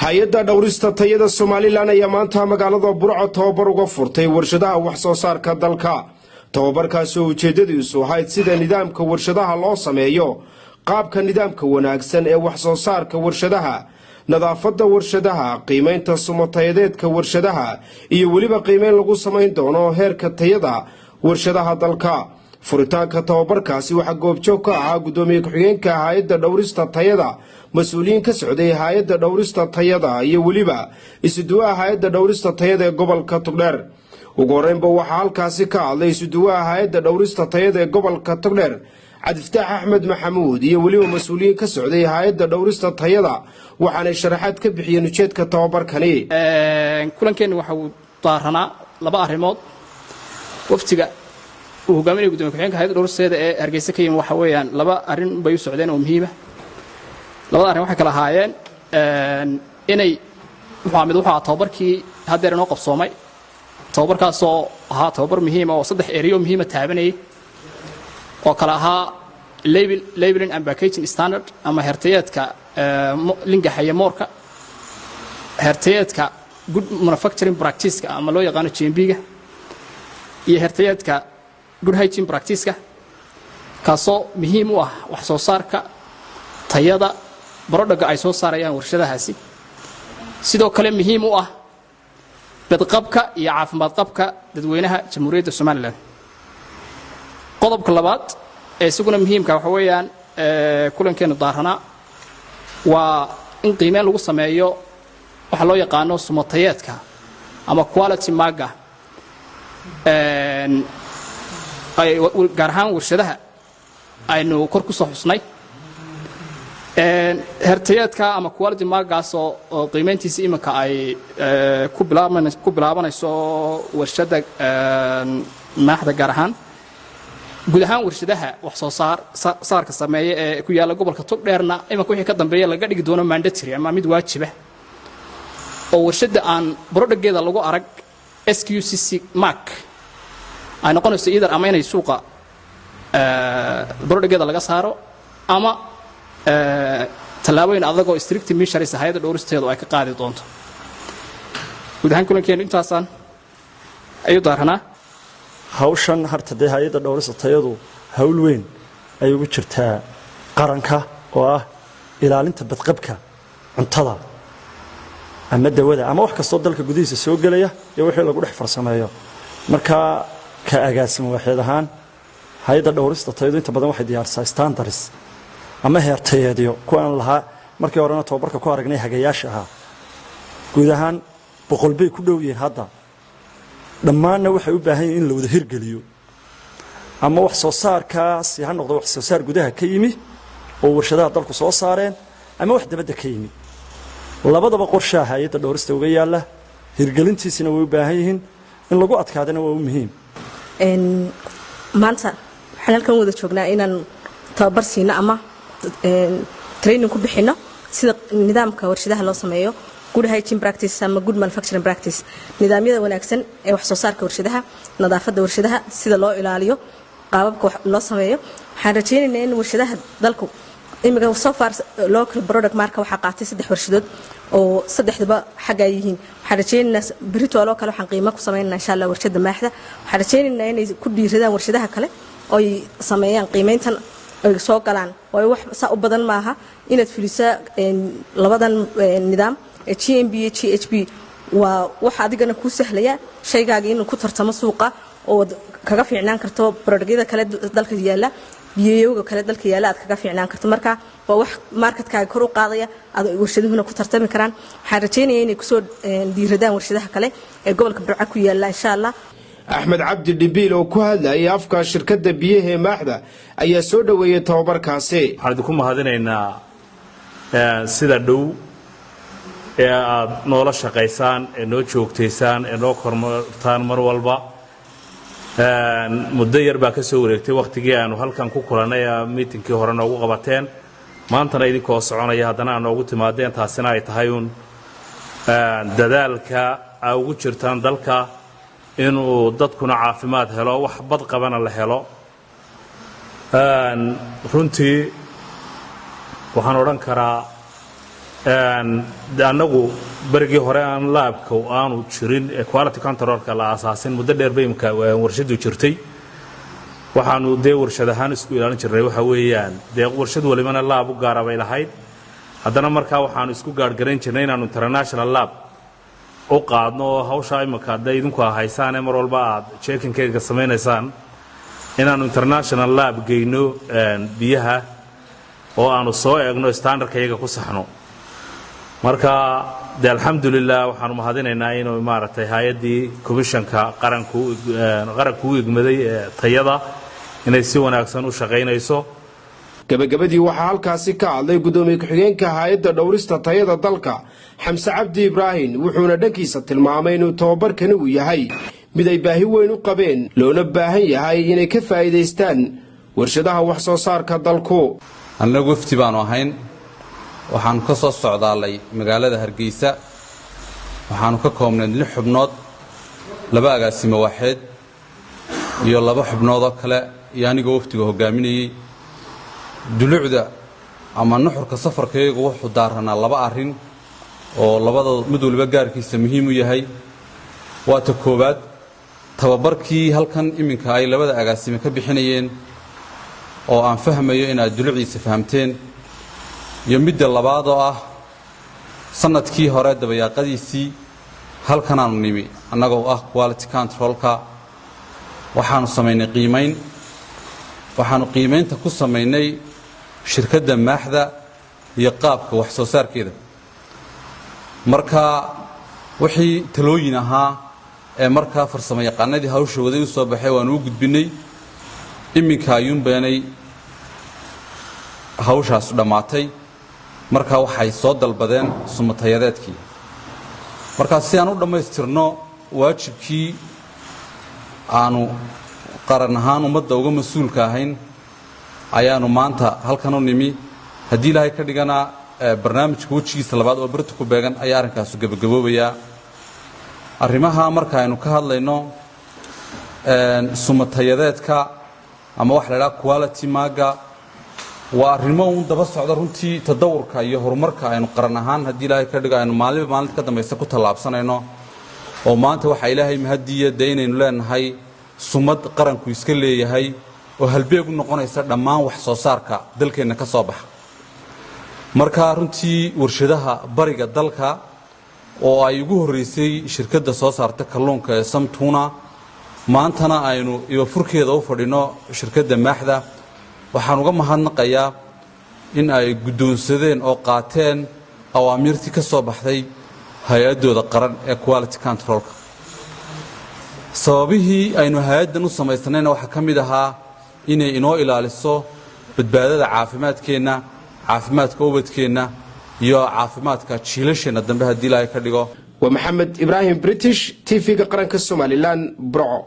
hay-adda dhowrista tayada Somaliland ayaa maanta magaalada Burco tababar uga furtay warshadaha wax soo saarka dalka. Tababarkaas oo ujeedadiisu ahayd sida nidaamka warshadaha loo sameeyo, qaabka nidaamka wanaagsan ee wax soo saarka warshadaha, nadaafadda warshadaha, qiimeynta sumatayadeedka warshadaha iyo waliba qiimeyn lagu sameyn doono heerka tayada warshadaha dalka. Furitaanka tababarkaasi waxa goobjoog ka ahaa gudoomiye ku-xigeenka hay'adda dhowrista tayada, mas'uuliyiin ka socday hay'adda dhowrista tayada iyo waliba isuduwaha hay'adda dhowrista tayada ee gobolka Togdheer. ugu horeynba waxaa halkaasi ka hadlay isuduwaha hay'adda dhowrista tayada ee gobolka Togdheer Cabdifataax Axmed Maxamuud iyo waliba mas'uuliyiin ka socday hay'adda dhowrista tayada waxaana sharaxaad ka bixiyeen ujeedka tababarkani. kulankeena waxa uu daaranaa laba arrimood. waftiga uu hogaaminaya gudoomiye ku-xigeenka hay'adda dhowrista tayada ee Hargeysa ka yimid waxa weeyaan laba arrin bay u socdeen oo muhiim ah. labada arrin waxay kala ahaayeen inay waxa tababarkii haddeer inoo qabsoomay, tababarkaasoo ahaa tababar muhiim ah oo saddex ereyo muhiim ah taabanayay oo kala ahaa labeling and packaging standard ama hertayeedka lingaxaya moorka, hertayeedka good manufacturing practice-ka ama loo yaqaano GMP-ga, iyo hertayeedka good hygiene practice-ka kaasoo muhiim u ah wax soo saarka tayada barodhaga ay soo saarayaan warshadahaasi, sidoo kale muhiim u ah badqabka iyo caafimaad qabka dadweynaha Jamhuuriyadda Somaliland. qodobka labaad ee isaguna muhiimka waxa weeyaan kulankeena daarana waa in qiimeyn lagu sameeyo waxa loo yaqaano sumatayeedka ama quality marka ay gaar ahaan warshadaha aynu kor ku soo xusnay. hertayeedka ama quality markaas oo qiimeyntiisa iminka ay ku bilaabanayso warshada maaxda gaar ahaan guud ahaan warshadaha wax soo saarka sameeya ee ku yaala gobolka Togdheerna iminka wixii ka dambeeya laga dhigi doono mandatory ama mid waajib ah oo warshada aan barodhageeda lagu arag SQCC mark ay noqonayso idar ama inay suuqa barodhageeda laga saaro ama tallaabooyin adag oo strict measures hay'adda dhowristeedu ay ka qaadi doonto. guud ahaan kulankeenu intaasaan ayuu daaranaa. hawshan harta dee hay'adda dhowrista tayadu hawl weyn ay ugu jirtaa qaranka oo ah ilaalinta badqabka cuntada ama dawada ama wax kastoo dalka gudihiisa soo gelaya iyo wixii lagu dhex farsameeyo. marka ka agaasimo waxeed ahaan hay'adda dhowrista tayadu inta badan waxay diyaarsaa standards ama heertayeedyo kuwaan lahaa markii horena tababarka ku aragnay hagayaasha ahaa. guud ahaan 100 bay ku dhow yihiin hadda. dhammaanna waxay u baahan yihiin in la wada hirgeliyo ama wax soo saarkaas ha noqdo wax soo saar gudaha ka yimi oo warshadaha dalku soo saareen ama wax dibadda ka yimi. labadaba qorshaha hay'adda dhowrista uga yaala hirgelintiisina way u baahan yihiin in lagu adkaadana waa muhiim. maanta waxaan halkan wada joognaa inaan tababar siino ama training ku bixino sida nidaamka warshadaha loo sameeyo good hygiene practice ama good manufacturing practice, nidaamyada wanaagsan ee wax soo saarka warshadaha, nadaafadda warshadaha, sida loo ilaaliyo, qaababka loo sameeyo. waxaan rajaynaynaa in warshadaha dalku imika so far local product marka waxa qaatay 3 warshadood oo saddexdaba xaga yihiin. waxaan rajaynaynaa berito loo kale waxaan qiimo ku sameeynaa insha Allah warshada maaxda. waxaan rajaynaynaa inay ku dhiiradaan warshadaha kale oo ay sameeyaan qiimeyntan ay soo galaan way wax sa u badan maaha inaad fulisaa labadan nidaam GMP iyo GHP waa wax adigana ku sahlaya shaygaaga inuu ku tartamo suuqa oo kaga fiicnaan karto productyada kale dalka yaala, biyayowga kale dalka yaala aad kaga fiicnaan karto. marka waa wax marketkaaga kor u qaadaya aad warshaduhuna ku tartami karaan. waxaan rajaynayaa inay ku soo dhiiradaan warshadaha kale ee gobolka Burco ku yaala insha Allah. Axmed Cabdi Dhibiil oo ku hadlayay afka shirkadda biyaha maaxda ayaa soo dhaweeyay tababarkaasi. waxaan idinku mahadinaynaa sida dhow ee aad noola shaqaysaan ee noo joogtaysaan ee noo kormartaan mar walba. muddo yar baa ka soo wareegtay waqtigii aanu halkan ku kulannay meetingkii hore noogu qabateen, maantana idinkoo soconaya haddana aad noogu timaadeen. taasina ay tahay uun dadaalka aa ugu jirtaan dalka inuu dadkuna caafimaad helo, wax bad qabana la helo. runtii waxaan odhan karaa annagu barigii hore aan laabka aanu jirin quality controlka la asaasin muddo dheer bay imka warshadu jirtay waxaanu dee warshad ahaan isku ilaalin jirnay waxa weeyaan dee warshad walibana laab u gaar ah bay lahayd haddana markaa waxaanu isku gaargarayn jirnay inaanu international lab u qaadno oo hawsha imika hadday idinku haysaan mar walba aad checking-kayga samaynaysaan inaanu international lab geyno biyaha oo aanu soo eegno standardkayaga ku saxno marka de alxamdulilah waxaanu mahadinaynaa inuu maaragtay hay-addii commissionka qaranku u egmaday ee tayada inay si wanaagsan u shaqaynayso gabagabadii waxaa halkaasi ka hadlay gudoomiye ku-xigeenka hay-adda dhowrista tayada dalka xamse cabdi ibraahim wuxuuna dhankiisa tilmaamay inuu tababarkani uu yahay mid ay baahi weyn u qabeen loona baahan yahay inay ka faa'iidaystaan warshadaha wax soo saarka dalku annagu wafti baanu ahayn waxaanu ka soo socdaalay magaalada Hargeysa waxaanu ka koobnay 6 xubnood 2 agaasimo waaxeed iyo 2 xubnood oo kale yaaniga waftiga hogaaminayay dulucda ama nuxurka safarkaygu wuxuu daaranaa 2 arrin oo labada mid walba gaarkiisa muhiim u yahay waa ta koobaad tababarkii halkan iminka ay 2 agaasimo ka bixinayeen oo aan fahmayo inaad dulucdiisa fahamteen iyo midda labaad oo ah sanadkii hore dabayaaqadiisii halkan aanu nimi annagoo ah quality controlka waxaanu samaynay qiimaynta ku samaynay shirkadda maaxda iyo qaabka wax soo saarkeeda marka wixii talooyin ahaa ee markaa farsamo yaqaanadii hawsha waday u soo baxay waanu u gudbinay iminka ayuun beenay hawshaas dhammaatay marka waxay soo dalbadeen sumatayadeedkii marka si aan u dhamaystirno waajibkii aanu qaran ahaan ummadda uga mas'uulka ahayn ayaanu maanta halkan u nimi haddii ilaahay ka dhigana barnaamijka wajigiisa labaad oo barta ku beegan ayaa arrinkaas gabagaboobayaa arrimaha marka aynu ka hadlayno sumatayadeedka ama wax la yidhaha quality maaga waa arrimo uun daba socda runtii tadawurka iyo horumarka aynu qaran ahaan haddii ilaahay ka dhigo aynu maalinta ka dambaysa ku tallaabsanayno oo maanta waxaa ilaahay mahadiya dee inaynu leenahay sumad qaranku iska leeyahay oo halbeeg u noqonaysa dhammaan wax soo saarka dalkeenna ka soo baxa marka runtii warshadaha bariga dalka oo ay ugu horreysay shirkadda soo saarta kalluunka ee samtuna maantana aynu ibafurkeeda u fadhino shirkadda maaxda waxaan uga mahadnaqayaa in ay guddoonsadeen oo qaateen awaamiirtii ka soo baxday hay-addooda qaran ee quality controlka sababihii aynu hay-addan u samaysanayna waxaa ka mid ahaa inay inoo ilaaliso badbaadada caafimaadkeenna caafimaadka ubadkeenna iyo caafimaadka jiilasheenna dambe haddii ilaahay ka dhigo waa maxamed ibraahim british TV-ga qaranka Somaliland Burco